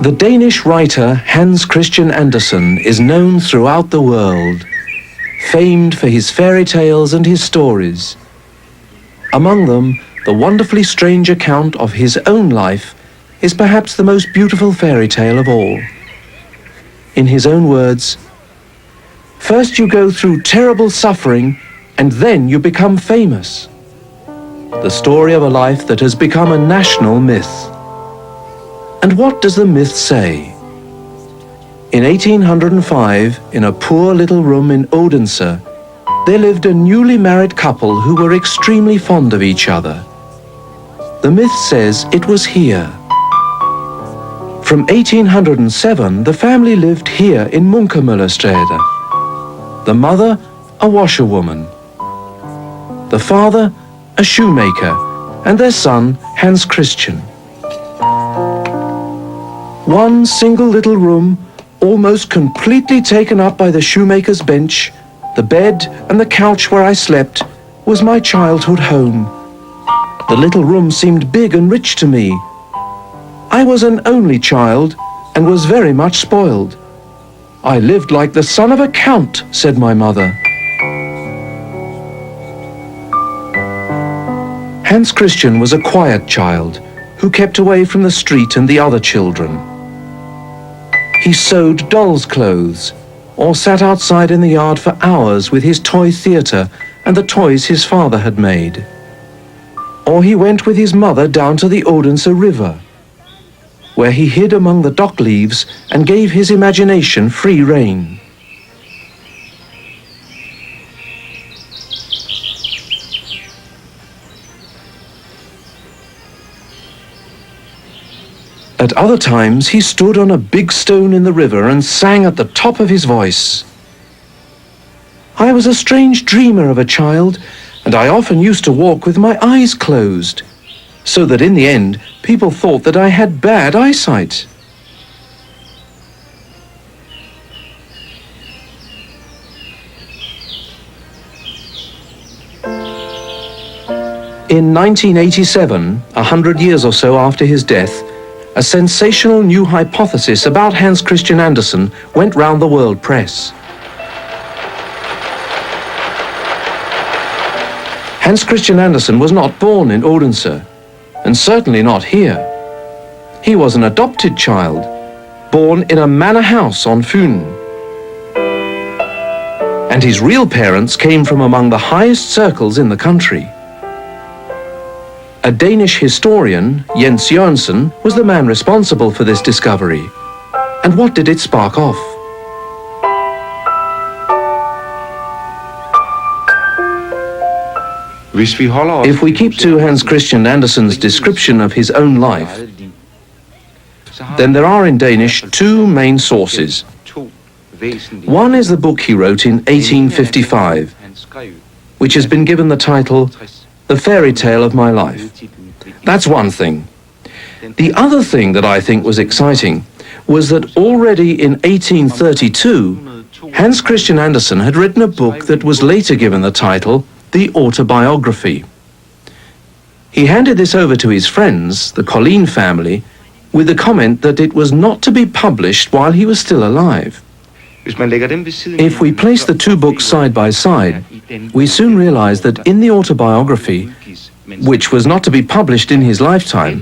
The Danish writer Hans Christian Andersen is known throughout the world, famed for his fairy tales and his stories. Among them, the wonderfully strange account of his own life is perhaps the most beautiful fairy tale of all. In his own words, "First you go through terrible suffering, and then you become famous." The story of a life that has become a national myth. And what does the myth say? In 1805, in a poor little room in Odense, there lived a newly married couple who were extremely fond of each other. The myth says it was here. From 1807, the family lived here in Munkemøllerstræde. The mother, a washerwoman. The father, a shoemaker, and their son, Hans Christian. One single little room, almost completely taken up by the shoemaker's bench, the bed and the couch where I slept, was my childhood home. The little room seemed big and rich to me. I was an only child and was very much spoiled. I lived like the son of a count, said my mother. Hans Christian was a quiet child who kept away from the street and the other children. He sewed dolls' clothes or sat outside in the yard for hours with his toy theatre and the toys his father had made. Or he went with his mother down to the Odense River, where he hid among the dock leaves and gave his imagination free rein. At other times, he stood on a big stone in the river and sang at the top of his voice. I was a strange dreamer of a child, and I often used to walk with my eyes closed, so that in the end, people thought that I had bad eyesight. In 1987, 100 years or so after his death, a sensational new hypothesis about Hans Christian Andersen went round the world press. Hans Christian Andersen was not born in Odense, and certainly not here. He was an adopted child, born in a manor house on Fyn. And his real parents came from among the highest circles in the country. A Danish historian, Jens Jørgensen, was the man responsible for this discovery. And what did it spark off? If we keep to Hans Christian Andersen's description of his own life, then there are in Danish two main sources. One is the book he wrote in 1855, which has been given the title The Fairy Tale of My Life. That's one thing. The other thing that I think was exciting was that already in 1832, Hans Christian Andersen had written a book that was later given the title The Autobiography. He handed this over to his friends, the Collin family, with the comment that it was not to be published while he was still alive. If we place the two books side by side, we soon realize that in the autobiography, which was not to be published in his lifetime,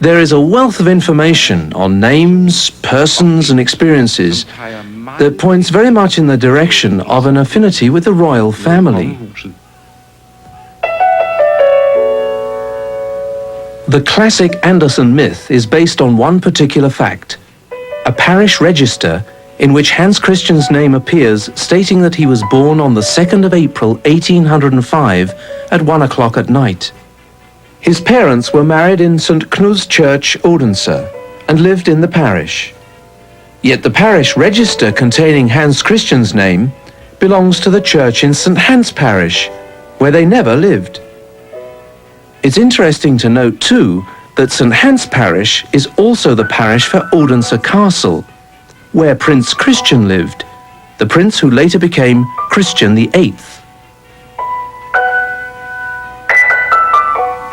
there is a wealth of information on names, persons, and experiences that points very much in the direction of an affinity with the royal family. The classic Andersen myth is based on one particular fact, a parish register in which Hans Christian's name appears, stating that he was born on the 2nd of April 1805 at 1 o'clock at night. His parents were married in St. Knud's Church, Odense, and lived in the parish. Yet the parish register containing Hans Christian's name belongs to the church in St. Hans Parish, where they never lived. It's interesting to note, too, that St. Hans Parish is also the parish for Odense Castle, where Prince Cristian lived, the prince who later became Cristian VIII.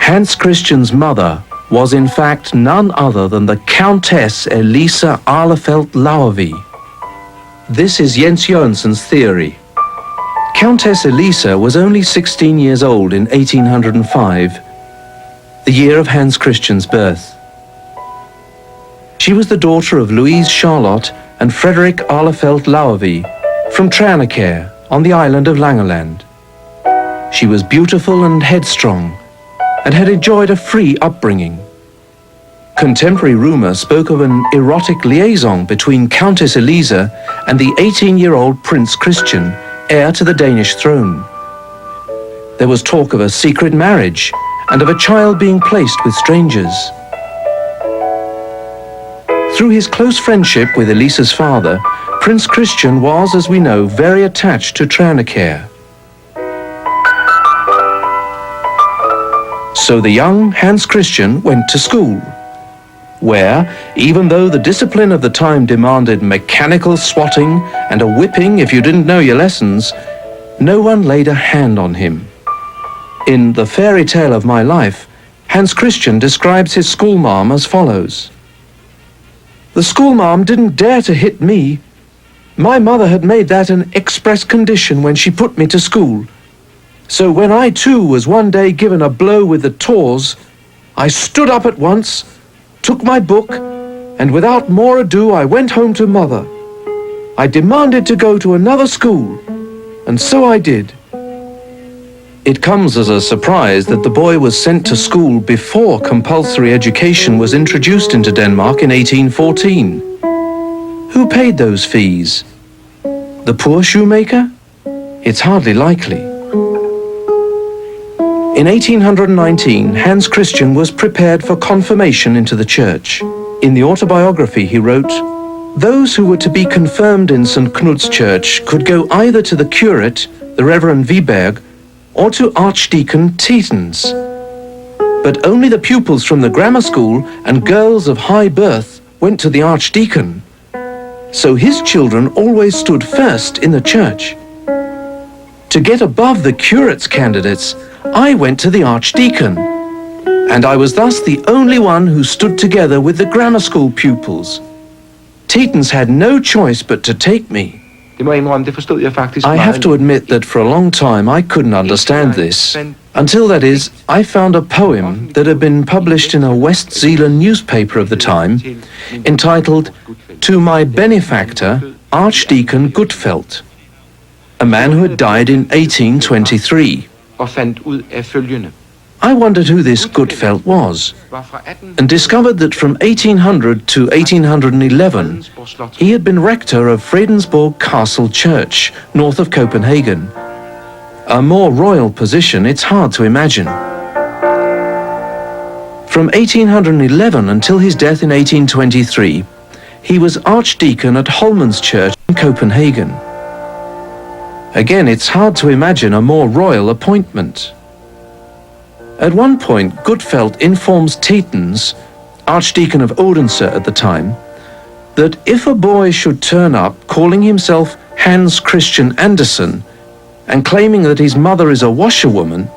Hans Christian's mother, was in fact none other than the Countess Elisa Ahlefeldt-Laurvig. This is Jens Jørgensen's theory. Countess Elisa was only 16 years old in 1805, the year of Hans Christian's birth. She was the daughter of Louise Charlotte and Frederick Ahlefeldt-Laurvig from Tranekær on the island of Langeland. She was beautiful and headstrong and had enjoyed a free upbringing. Contemporary rumor spoke of an erotic liaison between Countess Elisa and the 18-year-old Prince Cristian, heir to the Danish throne. There was talk of a secret marriage and of a child being placed with strangers. Through his close friendship with Elisa's father, Prince Cristian was, as we know, very attached to Tranekær. So the young Hans Christian went to school, where, even though the discipline of the time demanded mechanical swatting and a whipping if you didn't know your lessons, no one laid a hand on him. In The Fairy Tale of My Life, Hans Christian describes his schoolmarm as follows. "The schoolmarm didn't dare to hit me. My mother had made that an express condition when she put me to school. So when I too was one day given a blow with the tawse, I stood up at once, took my book, and without more ado I went home to mother. I demanded to go to another school, and so I did." It comes as a surprise that the boy was sent to school before compulsory education was introduced into Denmark in 1814. Who paid those fees? The poor shoemaker? It's hardly likely. In 1819, Hans Christian was prepared for confirmation into the church. In the autobiography he wrote, "Those who were to be confirmed in St. Knud's Church could go either to the curate, the Reverend Wiberg, or to Archdeacon Tietens. But only the pupils from the grammar school and girls of high birth went to the Archdeacon. So his children always stood first in the church. To get above the curate's candidates, I went to the Archdeacon, and I was thus the only one who stood together with the grammar school pupils. Tietens had no choice but to take me." I have to admit that for a long time I couldn't understand this, until, that is, I found a poem that had been published in a West Zealand newspaper of the time, entitled "To My Benefactor, Archdeacon Gutfeldt," a man who had died in 1823. I wondered who this Gutfeldt was, and discovered that from 1800 to 1811 he had been rector of Fredensborg Castle Church, north of Copenhagen. A more royal position it's hard to imagine. From 1811 until his death in 1823, he was archdeacon at Holmens Church in Copenhagen. Again, it's hard to imagine a more royal appointment. At one point, Gutfeldt informs Tietens, Archdeacon of Odense at the time, that if a boy should turn up calling himself Hans Christian Andersen and claiming that his mother is a washerwoman,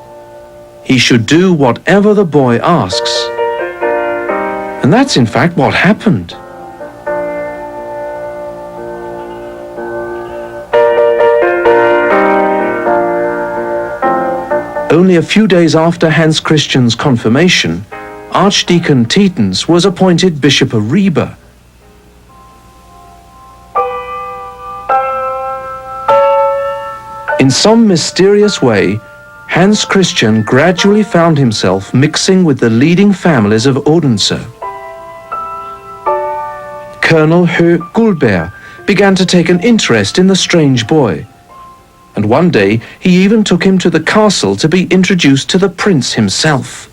he should do whatever the boy asks. And that's in fact what happened. Only a few days after Hans Christian's confirmation, Archdeacon Tietens was appointed Bishop of Ribe. In some mysterious way, Hans Christian gradually found himself mixing with the leading families of Odense. Colonel Høgh Guldberg began to take an interest in the strange boy, and one day he even took him to the castle to be introduced to the prince himself.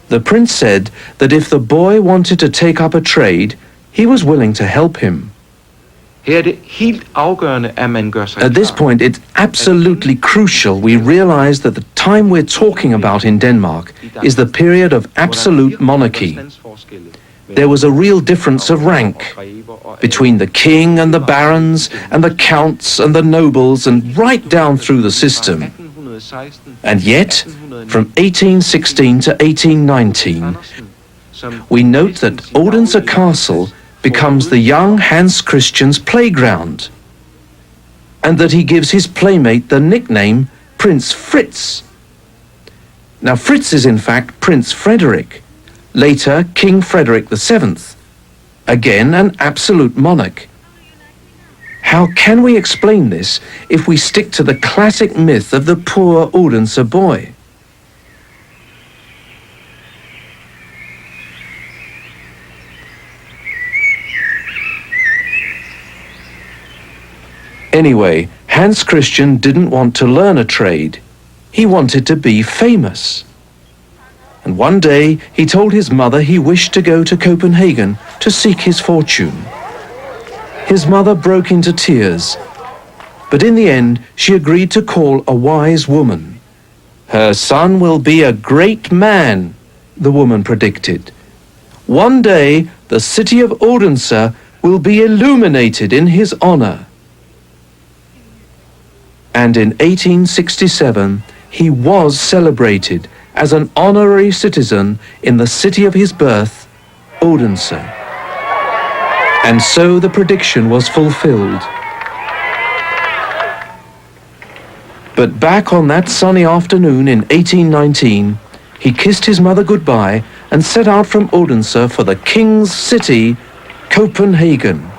The prince said that if the boy wanted to take up a trade, he was willing to help him. At this point, it's absolutely crucial we realize that the time we're talking about in Denmark is the period of absolute monarchy. There was a real difference of rank between the king and the barons and the counts and the nobles and right down through the system. And yet, from 1816 to 1819, we note that Odense Castle becomes the young Hans Christian's playground, and that he gives his playmate the nickname Prince Fritz. Now Fritz is in fact Prince Frederick, later King Frederick VII, again an absolute monarch. How can we explain this if we stick to the classic myth of the poor Odense boy? Anyway, Hans Christian didn't want to learn a trade. He wanted to be famous. And one day he told his mother he wished to go to Copenhagen to seek his fortune. His mother broke into tears, but in the end she agreed to call a wise woman. Her son will be a great man, the woman predicted. One day the city of Odense will be illuminated in his honor. And in 1867 he was celebrated as an honorary citizen in the city of his birth, Odense. And so the prediction was fulfilled. But back on that sunny afternoon in 1819, he kissed his mother goodbye and set out from Odense for the king's city, Copenhagen.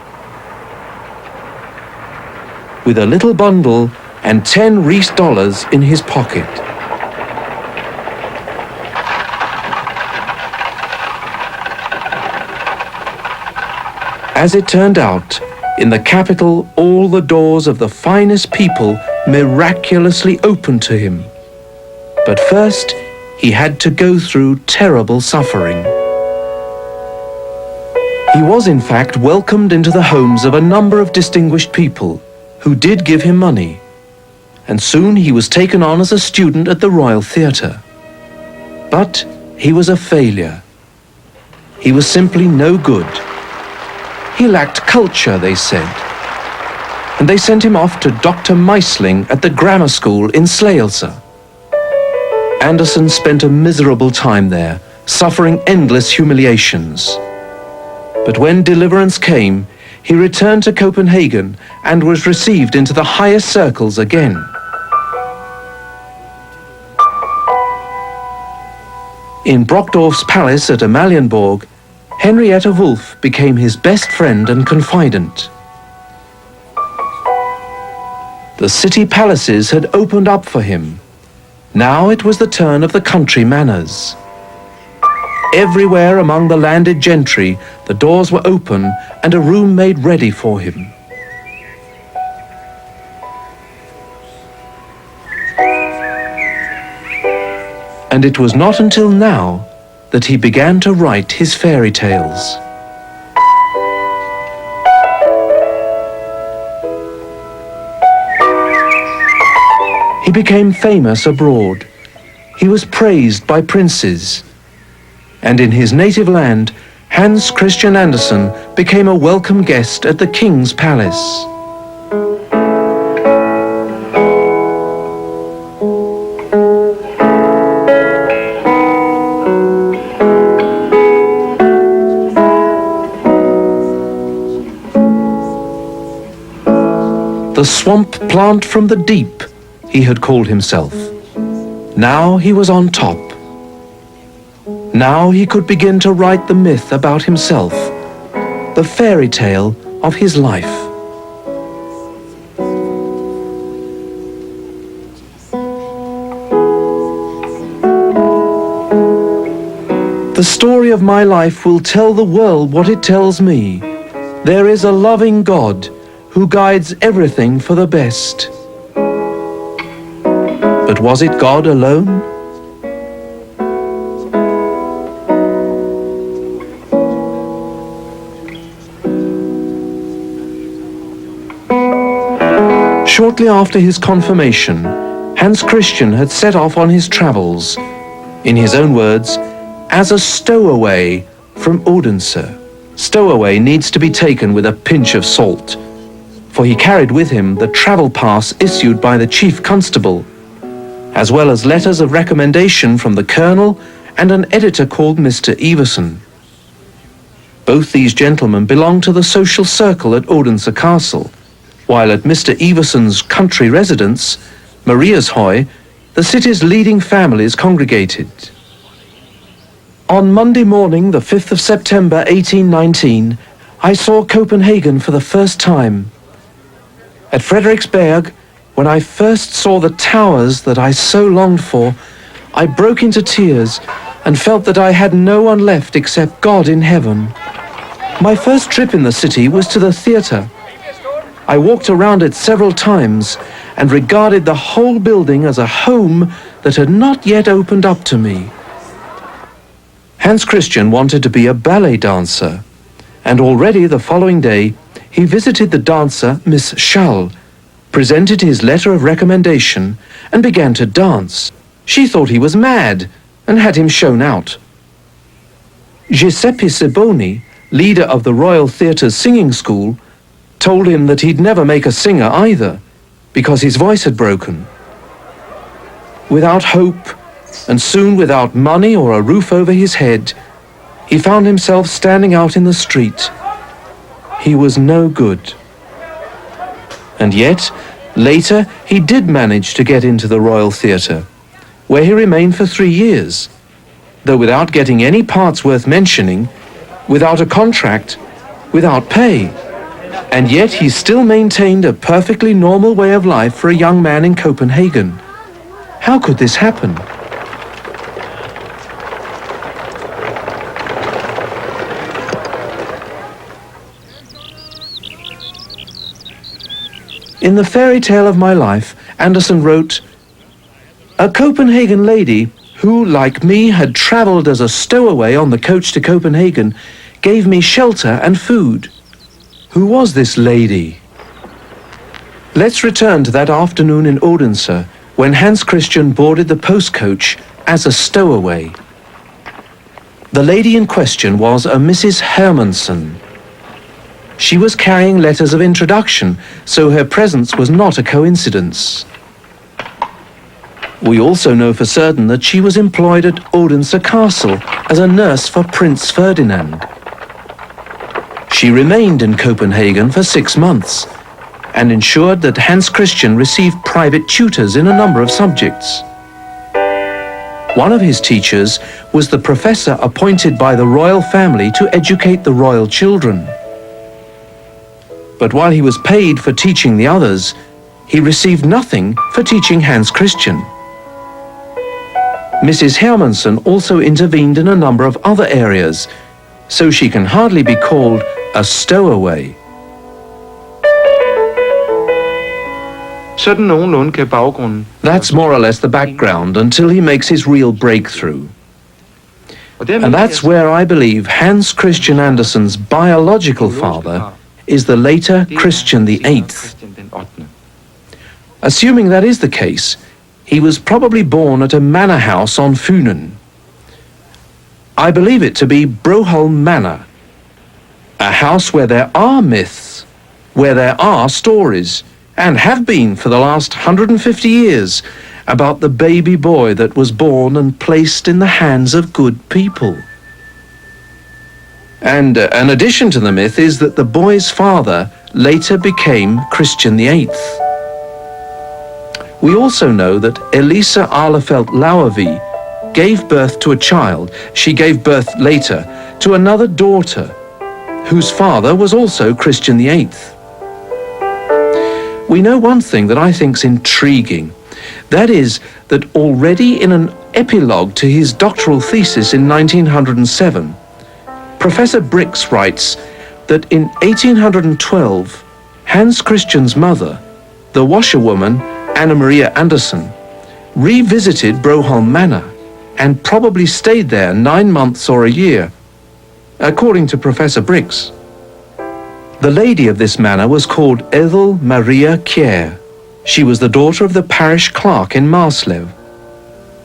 With a little bundle and 10 Reese dollars in his pocket. As it turned out, in the capital all the doors of the finest people miraculously opened to him. But first, he had to go through terrible suffering. He was in fact welcomed into the homes of a number of distinguished people who did give him money, and soon he was taken on as a student at the Royal Theatre. But he was a failure. He was simply no good. He lacked culture, they said. And they sent him off to Dr. Meisling at the grammar school in Slagelse. Andersen spent a miserable time there, suffering endless humiliations. But when deliverance came, he returned to Copenhagen and was received into the highest circles again. In Brockdorf's palace at Amalienborg, Henrietta Wolff became his best friend and confidant. The city palaces had opened up for him. Now it was the turn of the country manors. Everywhere among the landed gentry, the doors were open and a room made ready for him. And it was not until now that he began to write his fairy tales. He became famous abroad. He was praised by princes. And in his native land, Hans Christian Andersen became a welcome guest at the king's palace. The swamp plant from the deep, he had called himself. Now he was on top. Now he could begin to write the myth about himself, the fairy tale of his life. The story of my life will tell the world what it tells me. There is a loving God who guides everything for the best. But was it God alone? Shortly after his confirmation, Hans Christian had set off on his travels, in his own words, as a stowaway from Odense. Stowaway needs to be taken with a pinch of salt, for he carried with him the travel pass issued by the chief constable, as well as letters of recommendation from the colonel and an editor called Mr. Everson. Both these gentlemen belonged to the social circle at Odense Castle, while at Mr. Iverson's country residence, Mariashøj, the city's leading families congregated. On Monday morning, the 5th of September 1819, I saw Copenhagen for the first time. At Frederiksberg, when I first saw the towers that I so longed for, I broke into tears and felt that I had no one left except God in heaven. My first trip in the city was to the theatre. I walked around it several times and regarded the whole building as a home that had not yet opened up to me. Hans Christian wanted to be a ballet dancer, and already the following day he visited the dancer Miss Schall, presented his letter of recommendation, and began to dance. She thought he was mad and had him shown out. Giuseppe Siboni, leader of the Royal Theatre's singing school, told him that he'd never make a singer either, because his voice had broken. Without hope, and soon without money or a roof over his head, he found himself standing out in the street. He was no good. And yet, later, he did manage to get into the Royal Theatre, where he remained for 3 years, though without getting any parts worth mentioning, without a contract, without pay. And yet he still maintained a perfectly normal way of life for a young man in Copenhagen. How could this happen? In the fairy tale of my life, Andersen wrote, "A Copenhagen lady who, like me, had travelled as a stowaway on the coach to Copenhagen, gave me shelter and food." Who was this lady? Let's return to that afternoon in Odense, when Hans Christian boarded the postcoach as a stowaway. The lady in question was a Mrs. Hermansen. She was carrying letters of introduction, so her presence was not a coincidence. We also know for certain that she was employed at Odense Castle as a nurse for Prince Ferdinand. She remained in Copenhagen for 6 months and ensured that Hans Christian received private tutors in a number of subjects. One of his teachers was the professor appointed by the royal family to educate the royal children. But while he was paid for teaching the others, he received nothing for teaching Hans Christian. Mrs. Hermansen also intervened in a number of other areas, so she can hardly be called a stowaway. That's more or less the background until he makes his real breakthrough. And that's where I believe Hans Christian Andersen's biological father is the later Christian VIII. Assuming that is the case, he was probably born at a manor house on Funen. I believe it to be Broholm Manor, a house where there are myths, where there are stories, and have been for the last 150 years, about the baby boy that was born and placed in the hands of good people. And an addition to the myth is that the boy's father later became Christian VIII. We also know that Elisa Arlefelt Lauervie gave birth to a child. She gave birth later to another daughter, whose father was also Christian VIII. We know one thing that I think's intriguing. That is that already in an epilogue to his doctoral thesis in 1907, Professor Brix writes that in 1812, Hans Christian's mother, the washerwoman Anna Maria Andersen, revisited Broholm Manor and probably stayed there 9 months or a year, according to Professor Brix. The lady of this manor was called Ethel Maria Kjær. She was the daughter of the parish clerk in Marslev.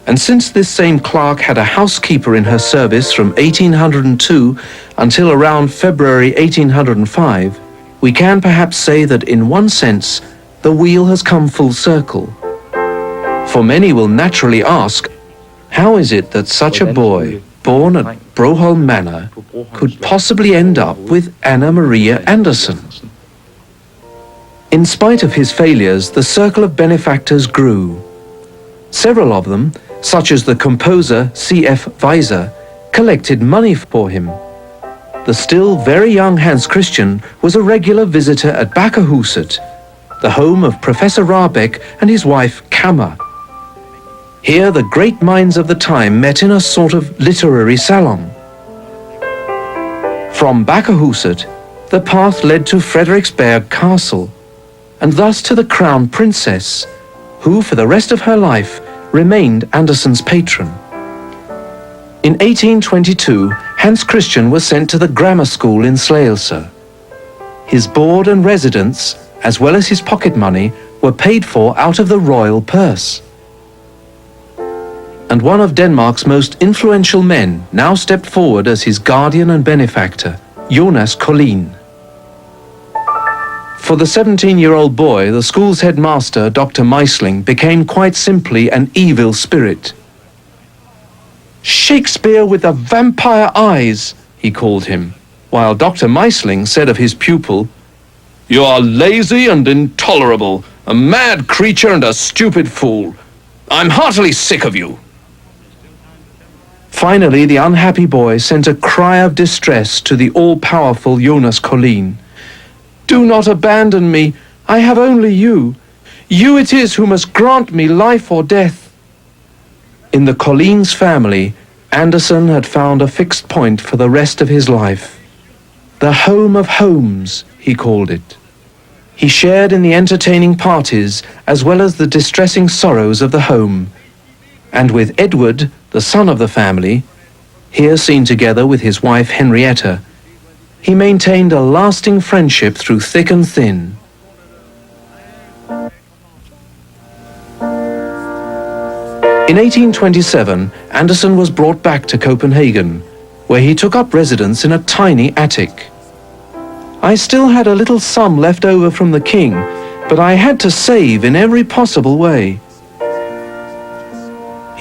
And since this same clerk had a housekeeper in her service from 1802 until around February 1805, we can perhaps say that in one sense, the wheel has come full circle. For many will naturally ask, how is it that such a boy, born at Broholm Manor could possibly end up with Anna Maria Andersen. In spite of his failures, the circle of benefactors grew. Several of them, such as the composer C.F. Weiser, collected money for him. The still very young Hans Christian was a regular visitor at Bakkerhuset, the home of Professor Rabeck and his wife Kammer. Here the great minds of the time met in a sort of literary salon. From Bakkerhuset, the path led to Frederiksberg Castle, and thus to the Crown Princess, who for the rest of her life remained Andersen's patron. In 1822, Hans Christian was sent to the grammar school in Slagelse. His board and residence, as well as his pocket money, were paid for out of the royal purse. And one of Denmark's most influential men now stepped forward as his guardian and benefactor, Jonas Collin. For the 17-year-old boy, the school's headmaster, Dr. Meisling, became quite simply an evil spirit. "Shakespeare with the vampire eyes," he called him, while Dr. Meisling said of his pupil, "You are lazy and intolerable, a mad creature and a stupid fool. I'm heartily sick of you." Finally, the unhappy boy sent a cry of distress to the all-powerful Jonas Collin. "Do not abandon me. I have only you. You it is who must grant me life or death." In the Collins family, Andersen had found a fixed point for the rest of his life. The home of homes, he called it. He shared in the entertaining parties as well as the distressing sorrows of the home. And with Edward, the son of the family, here seen together with his wife Henrietta, he maintained a lasting friendship through thick and thin. In 1827, Andersen was brought back to Copenhagen, where he took up residence in a tiny attic. I still had a little sum left over from the king, but I had to save in every possible way.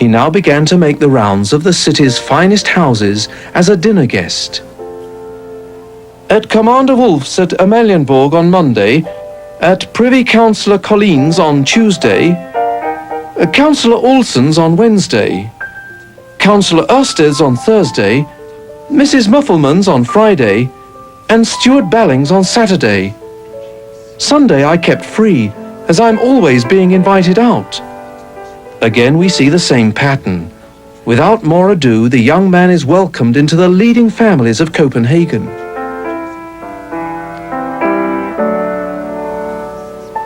He now began to make the rounds of the city's finest houses as a dinner guest. At Commander Wolf's at Amalienborg on Monday, at Privy Councillor Collin's on Tuesday, Councillor Olsen's on Wednesday, Councillor Ørsted's on Thursday, Mrs. Muffelman's on Friday, and Stuart Balling's on Saturday. Sunday I kept free, as I'm always being invited out. Again we see the same pattern. Without more ado, the young man is welcomed into the leading families of Copenhagen.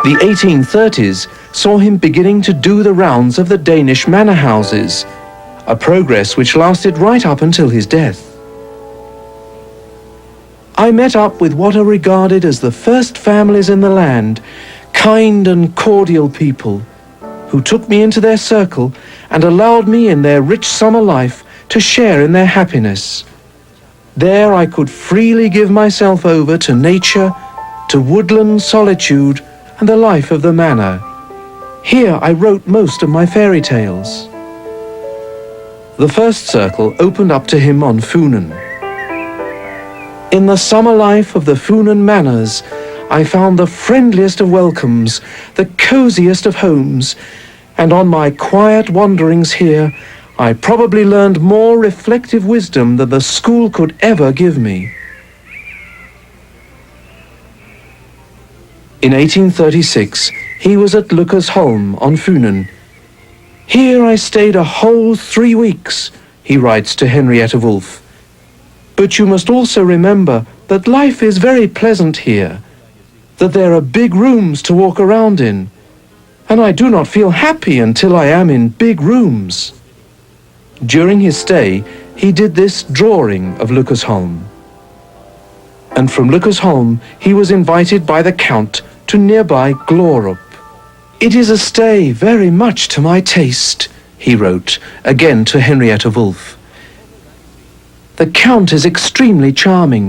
The 1830s saw him beginning to do the rounds of the Danish manor houses, a progress which lasted right up until his death. I met up with what are regarded as the first families in the land, kind and cordial people, who took me into their circle and allowed me in their rich summer life to share in their happiness. There I could freely give myself over to nature, to woodland solitude, and the life of the manor. Here I wrote most of my fairy tales. The first circle opened up to him on Funen. In the summer life of the Funen manors, I found the friendliest of welcomes, the coziest of homes, and on my quiet wanderings here, I probably learned more reflective wisdom than the school could ever give me. In 1836, he was at Lukasholm on Funen. "Here I stayed a whole 3 weeks," he writes to Henrietta Wolf. "But you must also remember that life is very pleasant here, that there are big rooms to walk around in, and I do not feel happy until I am in big rooms." During his stay, he did this drawing of Lukasholm. And from Lukasholm, he was invited by the Count to nearby Glorup. "It is a stay very much to my taste," he wrote, again to Henrietta Wolf. "The Count is extremely charming.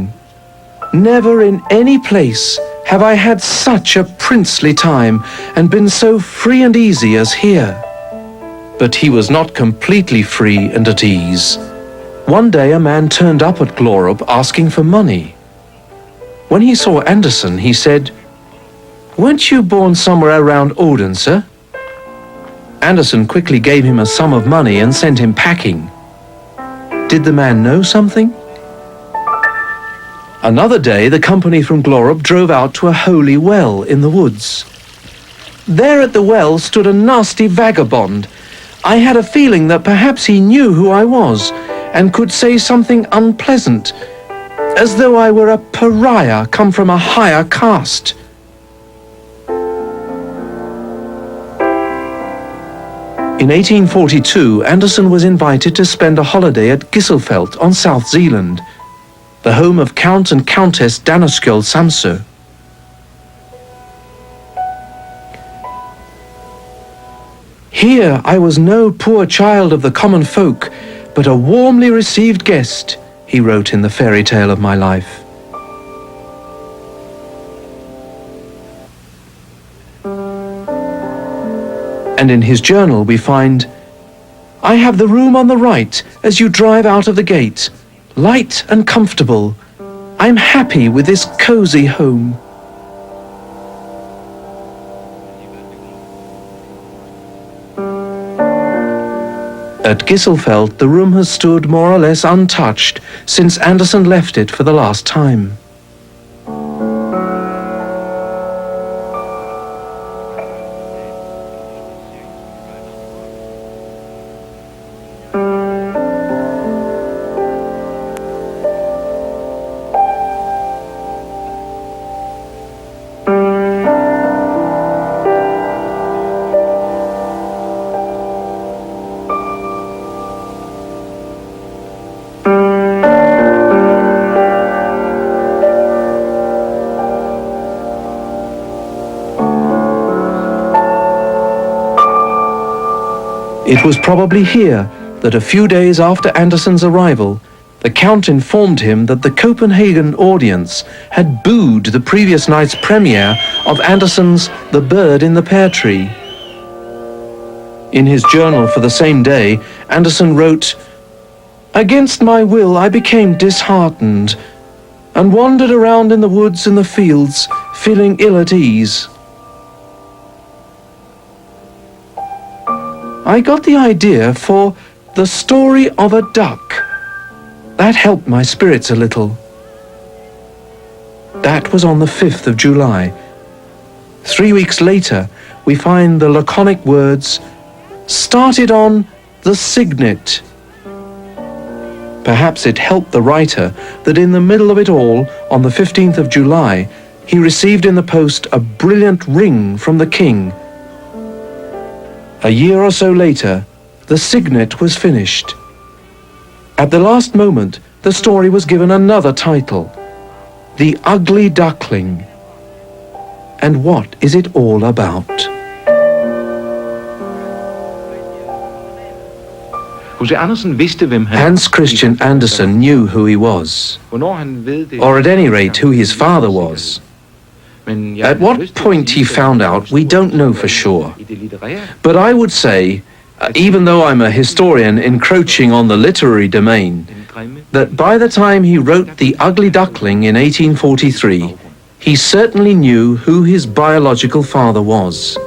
Never in any place have I had such a princely time and been so free and easy as here." But he was not completely free and at ease. One day a man turned up at Glorup asking for money. When he saw Andersen, he said, "Weren't you born somewhere around Odense?" Andersen quickly gave him a sum of money and sent him packing. Did the man know something? Another day, the company from Glorup drove out to a holy well in the woods. There at the well stood a nasty vagabond. I had a feeling that perhaps he knew who I was and could say something unpleasant, as though I were a pariah come from a higher caste. In 1842, Andersen was invited to spend a holiday at Gisselfeld on South Zealand, the home of Count and Countess Daneskjöld Samsø. Here I was no poor child of the common folk, but a warmly received guest, he wrote in the fairy tale of my life. And in his journal we find, "I have the room on the right as you drive out of the gate, light and comfortable. I'm happy with this cozy home." At Gisselfeld, the room has stood more or less untouched since Andersen left it for the last time. It was probably here that a few days after Andersen's arrival, the Count informed him that the Copenhagen audience had booed the previous night's premiere of Andersen's The Bird in the Pear Tree. In his journal for the same day, Andersen wrote, "Against my will I became disheartened and wandered around in the woods and the fields, feeling ill at ease. I got the idea for The Story of a Duck. That helped my spirits a little." That was on the 5th of July. 3 weeks later, we find the laconic words, "Started on the Signet." Perhaps it helped the writer that in the middle of it all, on the 15th of July, he received in the post a brilliant ring from the king. A year or so later, the Signet was finished. At the last moment, the story was given another title, The Ugly Duckling. And what is it all about? Hans Christian Andersen knew who he was, or at any rate who his father was. At what point he found out, we don't know for sure. But I would say, even though I'm a historian encroaching on the literary domain, that by the time he wrote The Ugly Duckling in 1843, he certainly knew who his biological father was.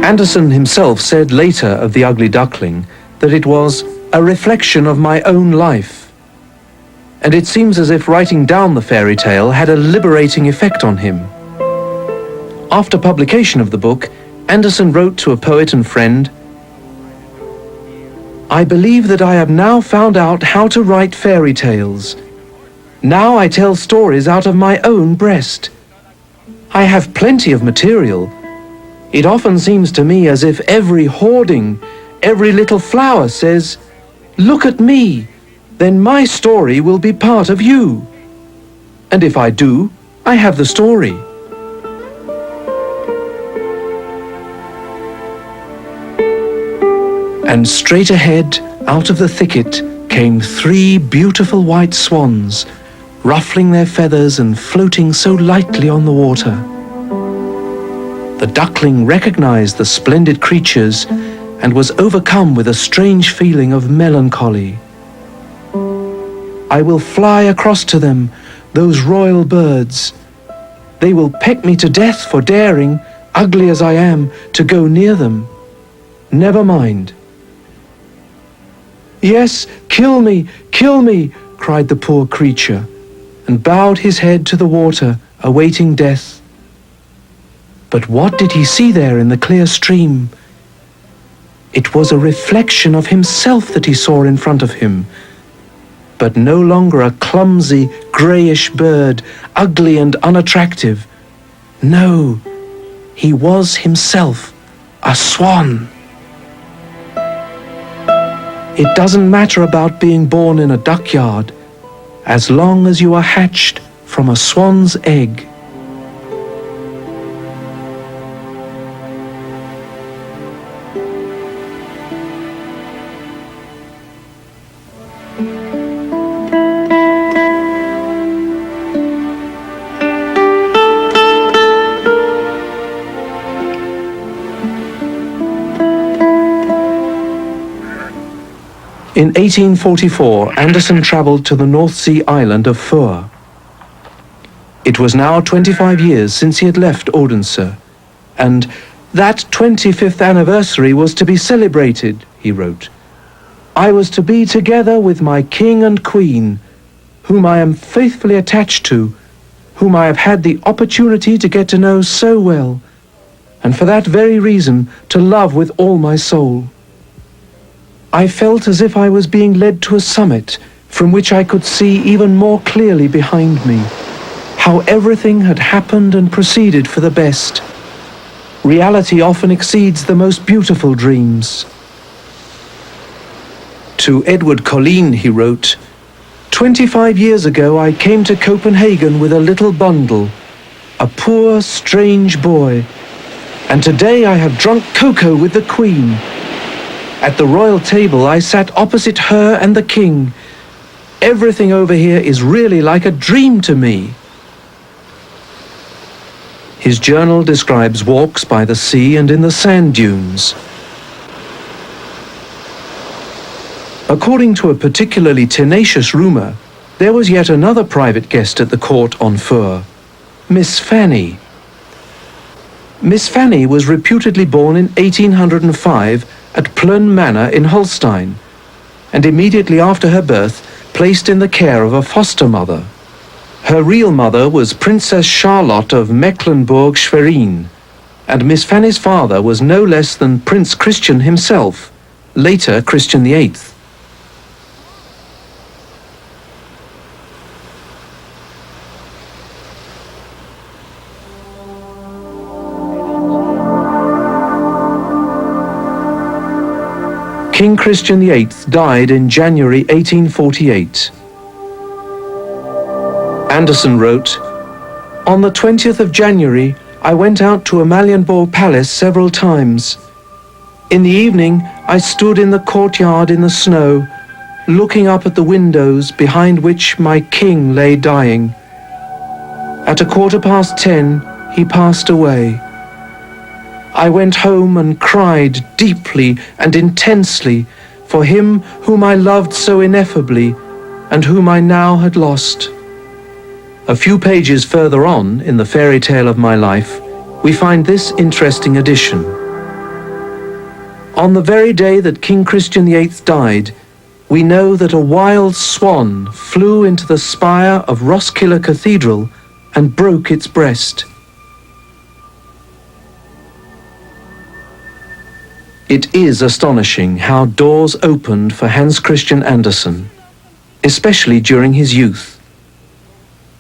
Andersen himself said later of The Ugly Duckling that it was a reflection of my own life. And it seems as if writing down the fairy tale had a liberating effect on him. After publication of the book, Andersen wrote to a poet and friend, "I believe that I have now found out how to write fairy tales. Now I tell stories out of my own breast. I have plenty of material. It often seems to me as if every hoarding, every little flower says, 'Look at me, then my story will be part of you.' And if I do, I have the story." And straight ahead, out of the thicket, came 3 beautiful white swans, ruffling their feathers and floating so lightly on the water. The duckling recognized the splendid creatures and was overcome with a strange feeling of melancholy. I will fly across to them, those royal birds. They will peck me to death for daring, ugly as I am, to go near them. Never mind. Yes, kill me, cried the poor creature, and bowed his head to the water, awaiting death. But what did he see there in the clear stream? It was a reflection of himself that he saw in front of him, but no longer a clumsy, greyish bird, ugly and unattractive. No, he was himself, a swan. It doesn't matter about being born in a duckyard, as long as you are hatched from a swan's egg. In 1844, Andersen travelled to the North Sea island of Fur. It was now 25 years since he had left Odense, and that 25th anniversary was to be celebrated, he wrote. I was to be together with my king and queen, whom I am faithfully attached to, whom I have had the opportunity to get to know so well, and for that very reason to love with all my soul. I felt as if I was being led to a summit from which I could see even more clearly behind me how everything had happened and proceeded for the best. Reality often exceeds the most beautiful dreams. To Edward Colleen he wrote, 25 years ago I came to Copenhagen with a little bundle, a poor, strange boy, and today I have drunk cocoa with the Queen. At the royal table I sat opposite her and the king. Everything over here is really like a dream to me. His journal describes walks by the sea and in the sand dunes. According to a particularly tenacious rumour, there was yet another private guest at the court on Fur, Miss Fanny. Miss Fanny was reputedly born in 1805 at Plön Manor in Holstein, and immediately after her birth placed in the care of a foster mother. Her real mother was Princess Charlotte of Mecklenburg-Schwerin, and Miss Fanny's father was no less than Prince Cristian himself, later Cristian VIII. King Cristian VIII died in January 1848. Andersen wrote, on the 20th of January, I went out to Amalienborg Palace several times. In the evening, I stood in the courtyard in the snow, looking up at the windows behind which my king lay dying. At 10:15, he passed away. I went home and cried deeply and intensely for him whom I loved so ineffably and whom I now had lost. A few pages further on in the fairy tale of my life, we find this interesting addition. On the very day that King Cristian VIII died, we know that a wild swan flew into the spire of Roskilde Cathedral and broke its breast. It is astonishing how doors opened for Hans Christian Andersen, especially during his youth.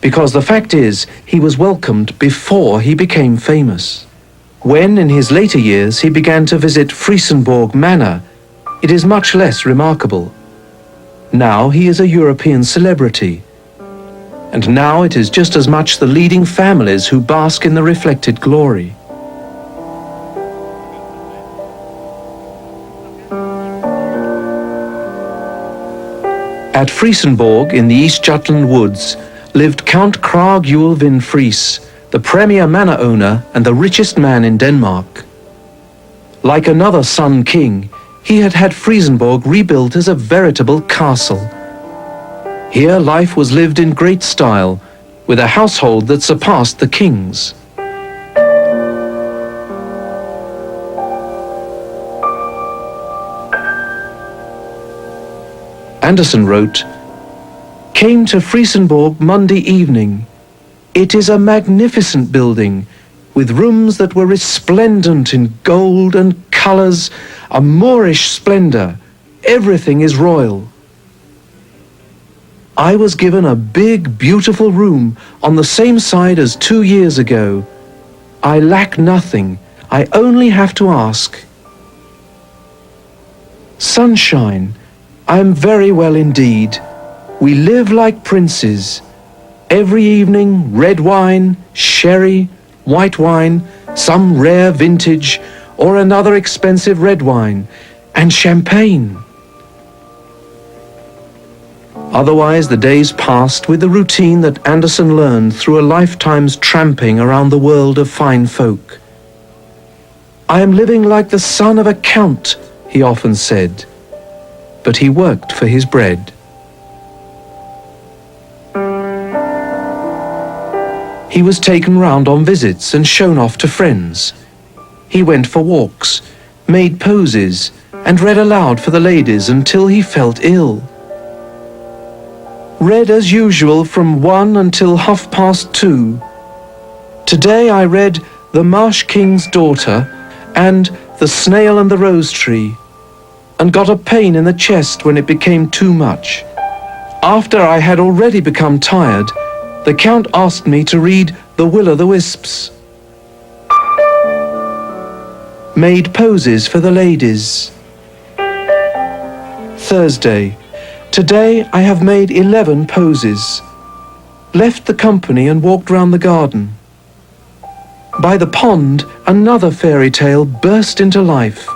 Because the fact is, he was welcomed before he became famous. When, in his later years, he began to visit Friesenborg Manor, it is much less remarkable. Now he is a European celebrity. And now it is just as much the leading families who bask in the reflected glory. At Friesenborg in the East Jutland woods lived Count Krag Julvin Fries, the premier manor owner and the richest man in Denmark. Like another Sun King, he had had Friesenborg rebuilt as a veritable castle. Here life was lived in great style, with a household that surpassed the king's. Andersen wrote, "Came to Friesenborg Monday evening. It is a magnificent building, with rooms that were resplendent in gold and colours, a Moorish splendour. Everything is royal. I was given a big, beautiful room on the same side as 2 years ago. I lack nothing. I only have to ask. Sunshine. I am very well indeed. We live like princes. Every evening, red wine, sherry, white wine, some rare vintage, or another expensive red wine, and champagne." Otherwise, the days passed with the routine that Andersen learned through a lifetime's tramping around the world of fine folk. "I am living like the son of a count," he often said, but he worked for his bread. He was taken round on visits and shown off to friends. He went for walks, made poses, and read aloud for the ladies until he felt ill. Read as usual from 1 until 2:30. Today I read The Marsh King's Daughter and The Snail and the Rose Tree, and got a pain in the chest when it became too much. After I had already become tired, the Count asked me to read The Will-o'-the-Wisps. Made poses for the ladies. Thursday. Today I have made 11 poses. Left the company and walked round the garden. By the pond, another fairy tale burst into life.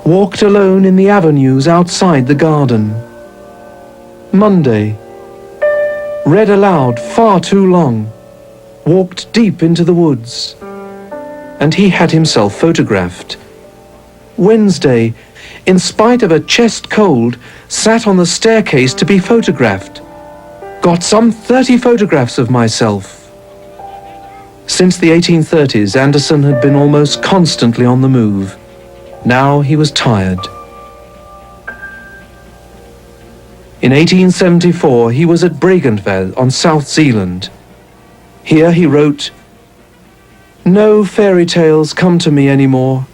Walked alone in the avenues outside the garden. Monday. Read aloud far too long. Walked deep into the woods. And he had himself photographed. Wednesday, in spite of a chest cold, sat on the staircase to be photographed. Got some 30 photographs of myself. Since the 1830s, Andersen had been almost constantly on the move. Now he was tired. In 1874, he was at Bregentveld on South Zealand. Here he wrote, "No fairy tales come to me anymore.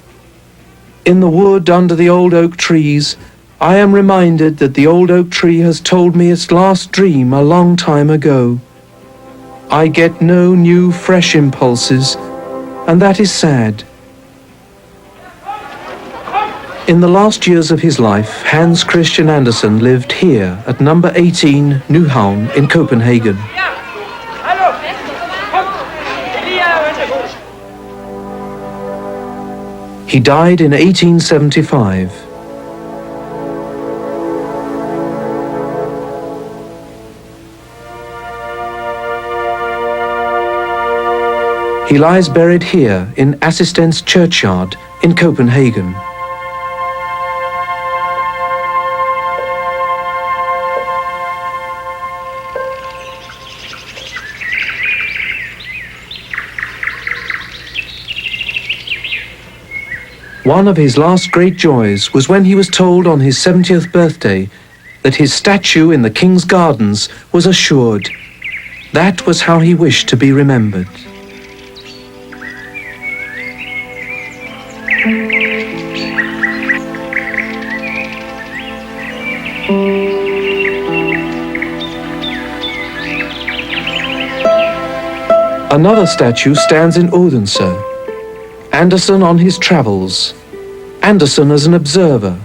In the wood under the old oak trees, I am reminded that the old oak tree has told me its last dream a long time ago. I get no new fresh impulses, and that is sad." In the last years of his life, Hans Christian Andersen lived here at number 18 Nyhavn in Copenhagen. He died in 1875. He lies buried here in Assistens churchyard in Copenhagen. One of his last great joys was when he was told on his 70th birthday that his statue in the King's Gardens was assured. That was how he wished to be remembered. Another statue stands in Odense. Andersen on his travels. Andersen as an observer.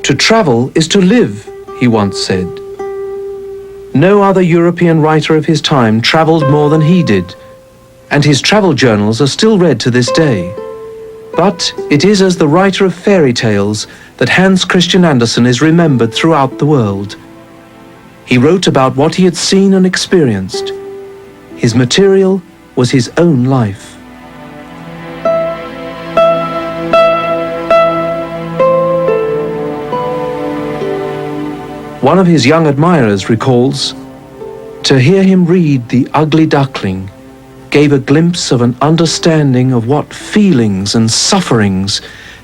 "To travel is to live," he once said. No other European writer of his time travelled more than he did, and his travel journals are still read to this day. But it is as the writer of fairy tales that Hans Christian Andersen is remembered throughout the world. He wrote about what he had seen and experienced. His material was his own life. One of his young admirers recalls, "To hear him read The Ugly Duckling gave a glimpse of an understanding of what feelings and sufferings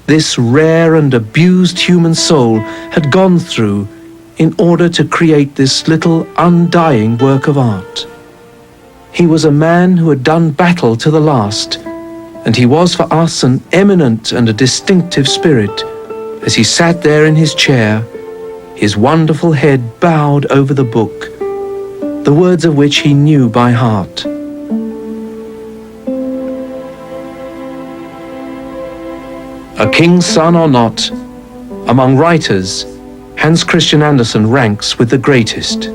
this rare and abused human soul had gone through in order to create this little undying work of art. He was a man who had done battle to the last, and he was for us an eminent and a distinctive spirit as he sat there in his chair, his wonderful head bowed over the book, the words of which he knew by heart." A king's son or not, among writers, Hans Christian Andersen ranks with the greatest.